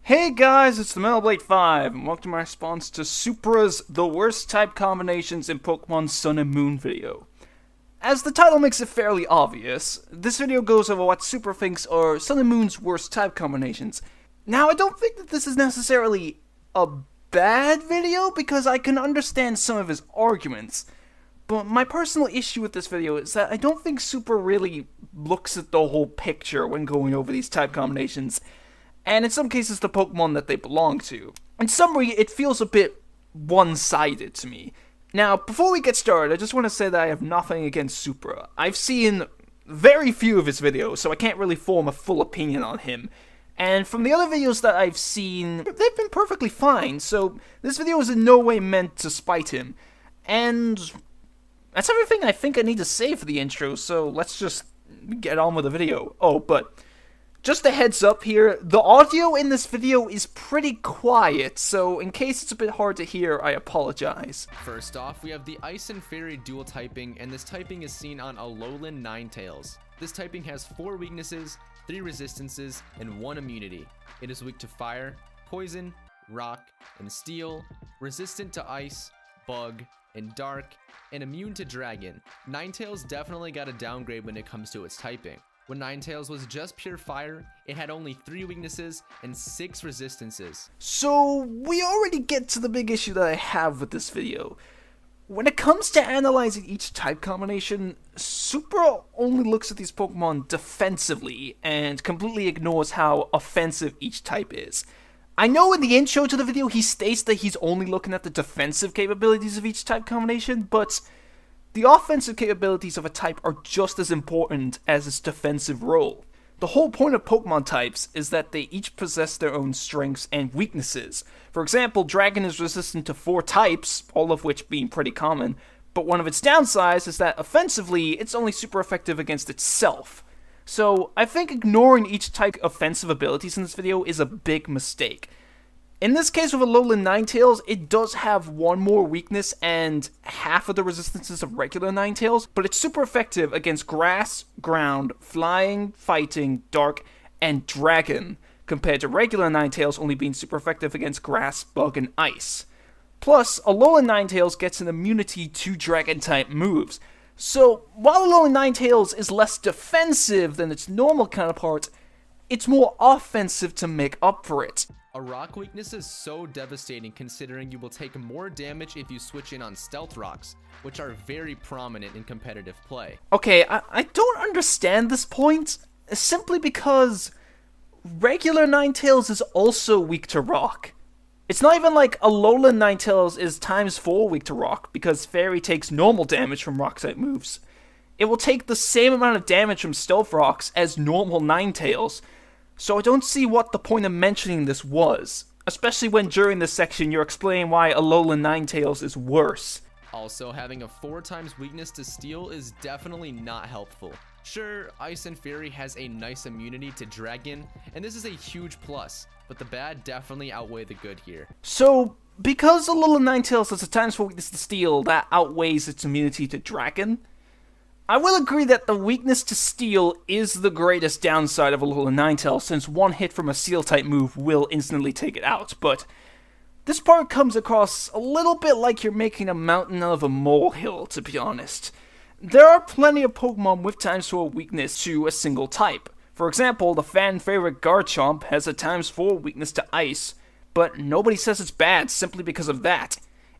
Hey guys, it's the Metal Blade 5, and welcome to my response to Supra's The Worst Type Combinations in Pokemon Sun and Moon video. As the title makes it fairly obvious, this video goes over what Supra thinks are Sun and Moon's worst type combinations. Now, I don't think that this is necessarily a bad video, because I can understand some of his arguments, but my personal issue with this video is that I don't think Supra really looks at the whole picture when going over these type combinations, and in some cases the Pokemon that they belong to. In summary, it feels a bit one-sided to me. Now, before we get started, I just want to say that I have nothing against Supra. I've seen very few of his videos, so I can't really form a full opinion on him. And from the other videos that I've seen, they've been perfectly fine, so this video is in no way meant to spite him. And that's everything I think I need to say for the intro, so let's just get on with the video. Oh, but just a heads up here, the audio in this video is pretty quiet, so in case it's a bit hard to hear, I apologize. First off, we have the Ice and Fairy dual typing, and this typing is seen on Alolan Ninetales. This typing has 4 weaknesses, 3 resistances, and 1 immunity. It is weak to fire, poison, rock, and steel, resistant to ice, bug, and dark, and immune to dragon. Ninetales definitely got a downgrade when it comes to its typing. When Ninetales was just pure fire, it had only 3 weaknesses and 6 resistances. So, we already get to the big issue that I have with this video. When it comes to analyzing each type combination, Supra only looks at these Pokemon defensively and completely ignores how offensive each type is. I know in the intro to the video he states that he's only looking at the defensive capabilities of each type combination, but the offensive capabilities of a type are just as important as its defensive role. The whole point of Pokemon types is that they each possess their own strengths and weaknesses. For example, Dragon is resistant to 4 types, all of which being pretty common, but one of its downsides is that offensively, it's only super effective against itself. So, I think ignoring each type's offensive abilities in this video is a big mistake. In this case with Alolan Ninetales, it does have 1 more weakness and half of the resistances of regular Ninetales, but it's super effective against Grass, Ground, Flying, Fighting, Dark, and Dragon, compared to regular Ninetales only being super effective against Grass, Bug, and Ice. Plus, Alolan Ninetales gets an immunity to Dragon-type moves. So, while Alolan Ninetales is less defensive than its normal counterpart, it's more offensive to make up for it. A rock weakness is so devastating considering you will take more damage if you switch in on stealth rocks, which are very prominent in competitive play. Okay, I don't understand this point, simply because regular Ninetales is also weak to rock. It's not even like Alolan Ninetales is ×4 weak to rock, because Fairy takes normal damage from rock-type moves. It will take the same amount of damage from stealth rocks as normal Ninetales, so I don't see what the point of mentioning this was, especially when during this section you're explaining why Alolan Ninetales is worse. Also, having a 4 times weakness to steel is definitely not helpful. Sure, Ice and Fairy has a nice immunity to Dragon, and this is a huge plus, but the bad definitely outweigh the good here. So, because Alolan Ninetales has a ×4 weakness to steel that outweighs its immunity to Dragon, I will agree that the weakness to steel is the greatest downside of Alolan Ninetales, since 1 hit from a steel-type move will instantly take it out, but this part comes across a little bit like you're making a mountain out of a molehill, to be honest. There are plenty of Pokemon with ×4 weakness to a single type. For example, the fan-favorite Garchomp has a ×4 weakness to Ice, but nobody says it's bad simply because of that.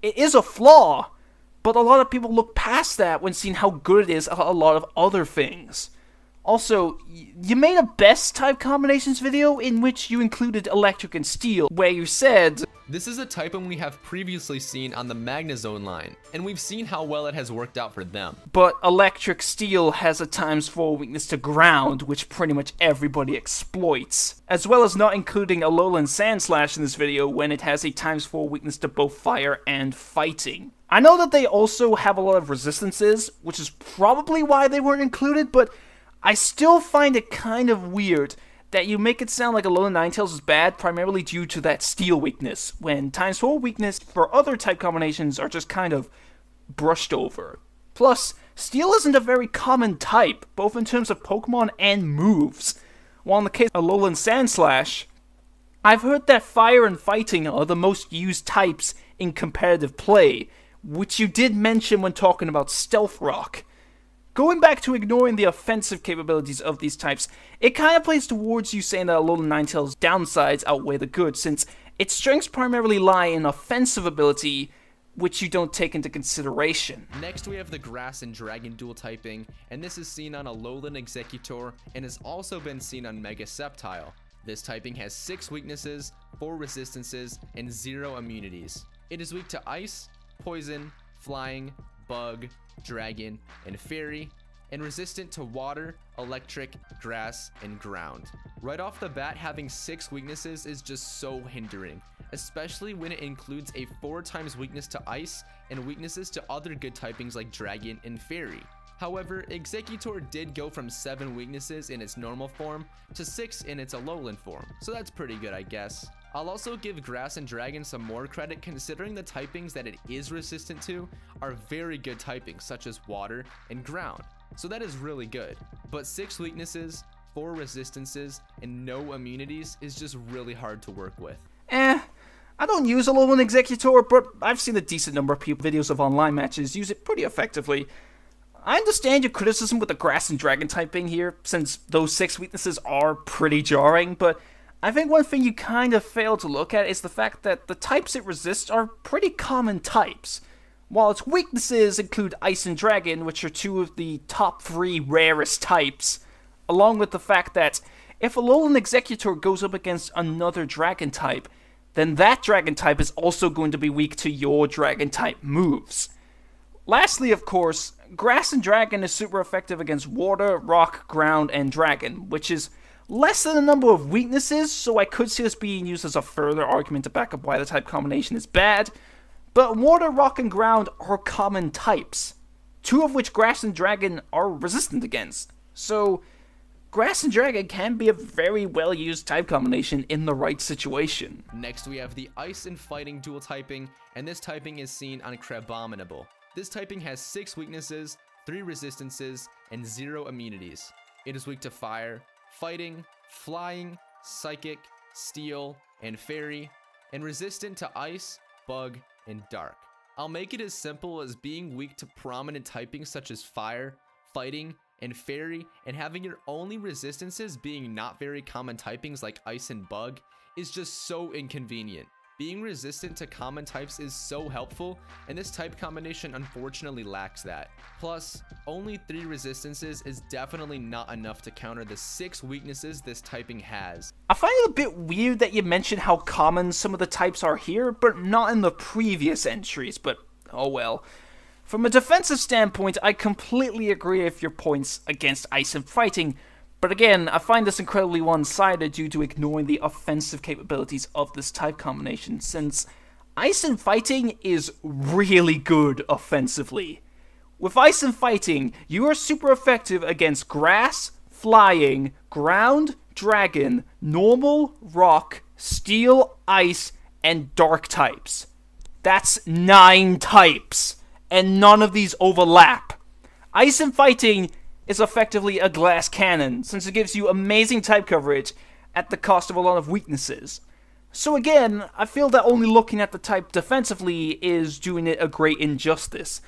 It is a flaw, but a lot of people look past that when seeing how good it is at a lot of other things. Also, you made a best type combinations video in which you included electric and steel, where you said, "This is a typing we have previously seen on the Magnezone line, and we've seen how well it has worked out for them. But electric steel has a ×4 weakness to ground, which pretty much everybody exploits, as well as not including Alolan Sandslash in this video when it has a ×4 weakness to both fire and fighting. I know that they also have a lot of resistances, which is probably why they weren't included, but I still find it kind of weird that you make it sound like Alolan Ninetales is bad primarily due to that steel weakness, when ×4 weakness for other type combinations are just kind of brushed over. Plus, steel isn't a very common type, both in terms of Pokemon and moves, while in the case of Alolan Sandslash, I've heard that fire and fighting are the most used types in competitive play, which you did mention when talking about Stealth Rock. Going back to ignoring the offensive capabilities of these types, it kind of plays towards you saying that Alolan Ninetales' downsides outweigh the good, since its strengths primarily lie in offensive ability, which you don't take into consideration. Next, we have the Grass and Dragon dual typing, and this is seen on Alolan Exeggutor and has also been seen on Mega Sceptile. This typing has 6 weaknesses, 4 resistances, and 0 immunities. It is weak to Ice, Poison, Flying, Bug, Dragon, and Fairy, and resistant to Water, Electric, Grass, and Ground. Right off the bat, having 6 weaknesses is just so hindering, especially when it includes a 4 times weakness to Ice and weaknesses to other good typings like Dragon and Fairy. However, Exeggutor did go from 7 weaknesses in its normal form to 6 in its Alolan form, so that's pretty good, I guess. I'll also give Grass and Dragon some more credit, considering the typings that it is resistant to are very good typings such as Water and Ground, so that is really good. But 6 weaknesses, 4 resistances, and no immunities is just really hard to work with. I don't use Alolan Exeggutor, but I've seen a decent number of people videos of online matches use it pretty effectively. I understand your criticism with the Grass and Dragon typing here, since those 6 weaknesses are pretty jarring, but I think one thing you kind of fail to look at is the fact that the types it resists are pretty common types. While its weaknesses include Ice and Dragon, which are 2 of the top 3 rarest types, along with the fact that if Alolan Exeggutor goes up against another Dragon type, then that Dragon type is also going to be weak to your Dragon type moves. Lastly, of course, Grass and Dragon is super effective against Water, Rock, Ground, and Dragon, which is less than the number of weaknesses, so I could see this being used as a further argument to back up why the type combination is bad. But Water, Rock, and Ground are common types, 2 of which Grass and Dragon are resistant against. So, Grass and Dragon can be a very well used type combination in the right situation. Next, we have the Ice and Fighting dual typing, and this typing is seen on Crabominable. This typing has 6 weaknesses, 3 resistances, and 0 immunities. It is weak to Fire, Fighting, Flying, Psychic, Steel, and Fairy, and resistant to Ice, Bug, and Dark. I'll make it as simple as being weak to prominent typings such as Fire, Fighting, and Fairy, and having your only resistances being not very common typings like Ice and Bug is just so inconvenient. Being resistant to common types is so helpful, and this type combination unfortunately lacks that. Plus, only 3 resistances is definitely not enough to counter the 6 weaknesses this typing has. I find it a bit weird that you mentioned how common some of the types are here, but not in the previous entries, but oh well. From a defensive standpoint, I completely agree with your points against Ice and Fighting, but again, I find this incredibly one-sided due to ignoring the offensive capabilities of this type combination, since Ice and Fighting is really good offensively. With Ice and Fighting, you are super effective against Grass, Flying, Ground, Dragon, Normal, Rock, Steel, Ice, and Dark types. That's 9 types, and none of these overlap. Ice and Fighting is effectively a glass cannon, since it gives you amazing type coverage at the cost of a lot of weaknesses. So again, I feel that only looking at the type defensively is doing it a great injustice.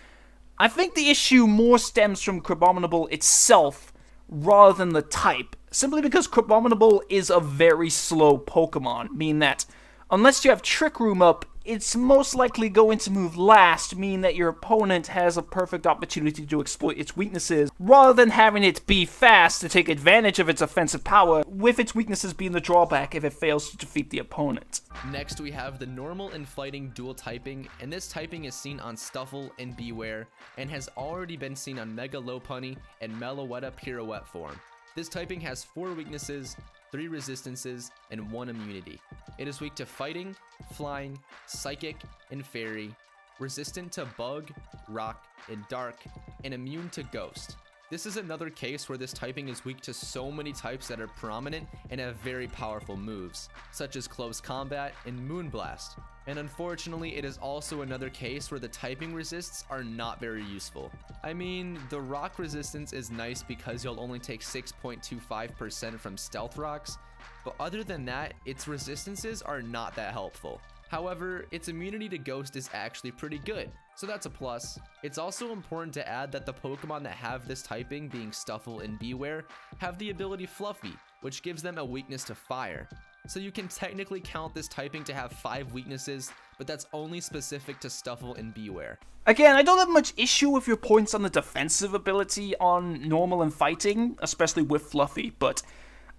I think the issue more stems from Crabominable itself, rather than the type, simply because Crabominable is a very slow Pokemon, meaning that unless you have Trick Room up, it's most likely going to move last, meaning that your opponent has a perfect opportunity to exploit its weaknesses, rather than having it be fast to take advantage of its offensive power, with its weaknesses being the drawback if it fails to defeat the opponent. Next, we have the Normal and Fighting dual typing, and this typing is seen on Stuffle and Bewear, and has already been seen on Mega Lopunny and Meloetta Pirouette form. This typing has 4 weaknesses, 3 resistances, and 1 immunity. It is weak to Fighting, Flying, Psychic, and Fairy, resistant to Bug, Rock, and Dark, and immune to Ghost. This is another case where this typing is weak to so many types that are prominent and have very powerful moves, such as Close Combat and Moonblast. And unfortunately, it is also another case where the typing resists are not very useful. I mean, the rock resistance is nice because you'll only take 6.25% from stealth rocks, but other than that, its resistances are not that helpful. However, its immunity to Ghost is actually pretty good, so that's a plus. It's also important to add that the Pokemon that have this typing, being Stuffle and Bewear, have the ability Fluffy, which gives them a weakness to fire. So you can technically count this typing to have 5 weaknesses, but that's only specific to Stuffle and Bewear. Again, I don't have much issue with your points on the defensive ability on normal and fighting, especially with Fluffy, but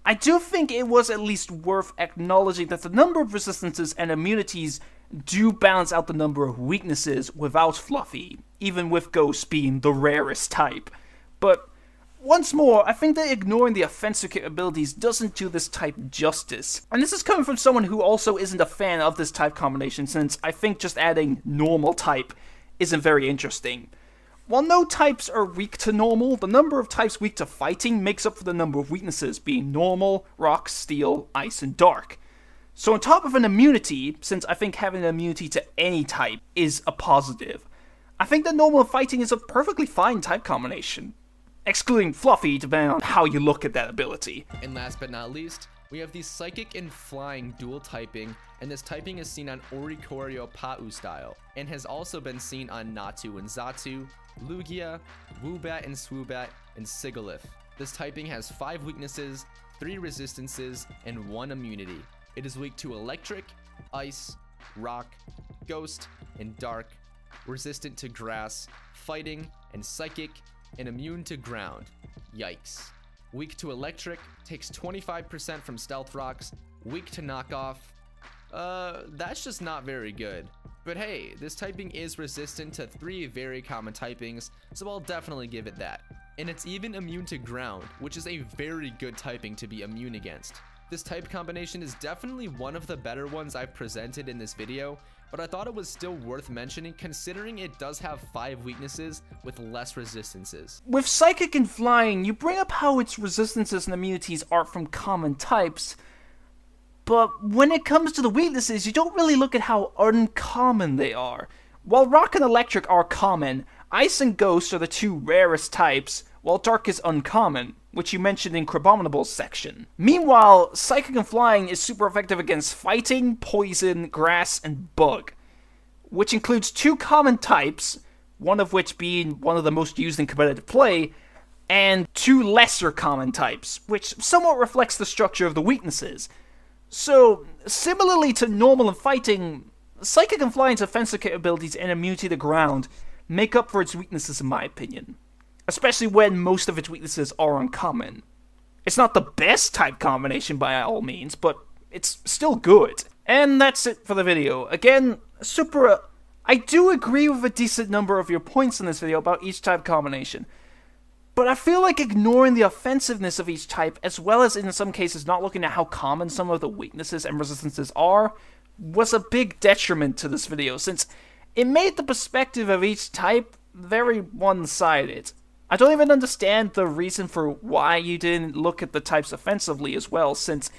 I do think it was at least worth acknowledging that the number of resistances and immunities do balance out the number of weaknesses without Fluffy, even with Ghost being the rarest type. But once more, I think that ignoring the offensive capabilities doesn't do this type justice. And this is coming from someone who also isn't a fan of this type combination, since I think just adding normal type isn't very interesting. While no types are weak to normal, the number of types weak to fighting makes up for the number of weaknesses, being normal, rock, steel, ice, and dark. So on top of an immunity, since I think having an immunity to any type is a positive, I think that normal fighting is a perfectly fine type combination. Excluding Fluffy, depending on how you look at that ability. And last but not least, we have the Psychic and Flying dual typing, and this typing is seen on Oricorio Pau style, and has also been seen on Natu and Xatu, Lugia, Woobat and Swoobat, and Sigilyph. This typing has 5 weaknesses, 3 resistances, and 1 immunity. It is weak to Electric, Ice, Rock, Ghost, and Dark, resistant to Grass, Fighting, and Psychic, and immune to Ground. Yikes. Weak to Electric, takes 25% from Stealth Rocks, weak to Knockoff. That's just not very good. But hey, this typing is resistant to 3 very common typings, so I'll definitely give it that. And it's even immune to Ground, which is a very good typing to be immune against. This type combination is definitely one of the better ones I've presented in this video, but I thought it was still worth mentioning considering it does have 5 weaknesses with less resistances. With Psychic and Flying, you bring up how its resistances and immunities are from common types, but when it comes to the weaknesses, you don't really look at how uncommon they are. While Rock and Electric are common, Ice and Ghost are the 2 rarest types, while Dark is uncommon, which you mentioned in Crabominable's section. Meanwhile, Psychic and Flying is super effective against Fighting, Poison, Grass, and Bug, which includes 2 common types, one of which being one of the most used in competitive play, and 2 lesser common types, which somewhat reflects the structure of the weaknesses. So, similarly to normal and fighting, Psychic and Flying's offensive capabilities and immunity to ground make up for its weaknesses in my opinion. Especially when most of its weaknesses are uncommon. It's not the best type combination by all means, but it's still good. And that's it for the video. Again, Supra, I do agree with a decent number of your points in this video about each type combination. But I feel like ignoring the offensiveness of each type, as well as in some cases not looking at how common some of the weaknesses and resistances are, was a big detriment to this video, since it made the perspective of each type very one-sided. I don't even understand the reason for why you didn't look at the types offensively as well, since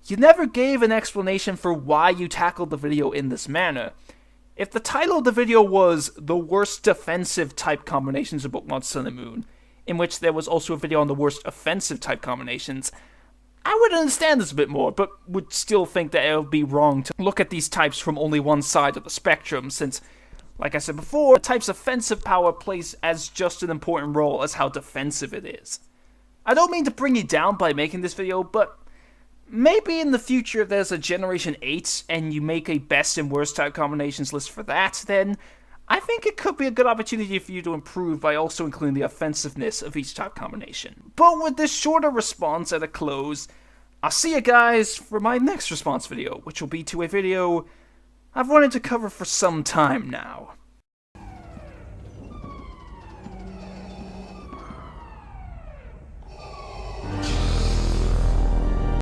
you never gave an explanation for why you tackled the video in this manner. If the title of the video was The Worst Defensive Type Combinations of Pokemon Sun and Moon, in which there was also a video on the worst offensive type combinations, I would understand this a bit more, but would still think that it would be wrong to look at these types from only one side of the spectrum, since, like I said before, a type's offensive power plays as just an important role as how defensive it is. I don't mean to bring you down by making this video, but maybe in the future if there's a Generation 8 and you make a best and worst type combinations list for that, then I think it could be a good opportunity for you to improve by also including the offensiveness of each type combination. But with this shorter response at a close, I'll see you guys for my next response video, which will be to a video I've wanted to cover for some time now.